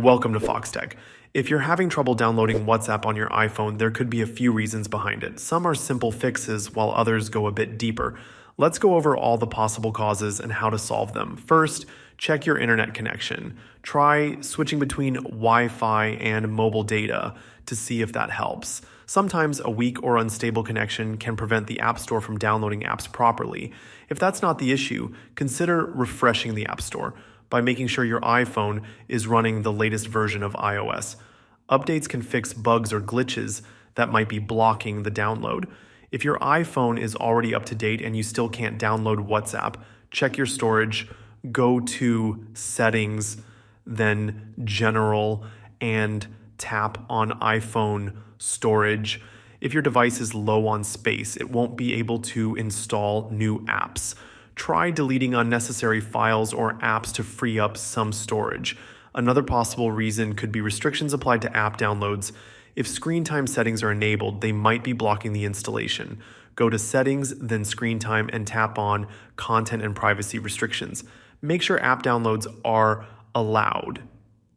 Welcome to Foxtecc. If you're having trouble downloading WhatsApp on your iPhone, there could be a few reasons behind it. Some are simple fixes, while others go a bit deeper. Let's go over all the possible causes and how to solve them. First, check your internet connection. Try switching between Wi-Fi and mobile data to see if that helps. Sometimes a weak or unstable connection can prevent the App Store from downloading apps properly. If that's not the issue, consider refreshing the App Store by making sure your iPhone is running the latest version of iOS. Updates can fix bugs or glitches that might be blocking the download. If your iPhone is already up to date and you still can't download WhatsApp, check your storage, go to Settings, then General, and tap on iPhone Storage. If your device is low on space, it won't be able to install new apps. Try deleting unnecessary files or apps to free up some storage. Another possible reason could be restrictions applied to app downloads. If screen time settings are enabled, they might be blocking the installation. Go to Settings, then Screen Time, and tap on Content and Privacy Restrictions. Make sure app downloads are allowed.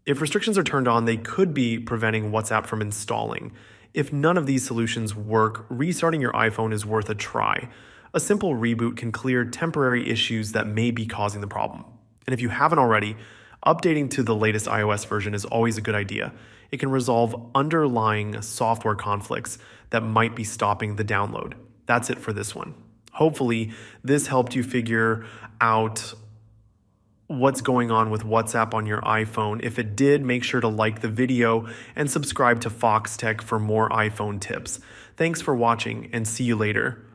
If restrictions are turned on, they could be preventing WhatsApp from installing. If none of these solutions work, restarting your iPhone is worth a try. A simple reboot can clear temporary issues that may be causing the problem. And if you haven't already, updating to the latest iOS version is always a good idea. It can resolve underlying software conflicts that might be stopping the download. That's it for this one. Hopefully, this helped you figure out what's going on with WhatsApp on your iPhone. If it did, make sure to like the video and subscribe to Foxtecc for more iPhone tips. Thanks for watching and see you later.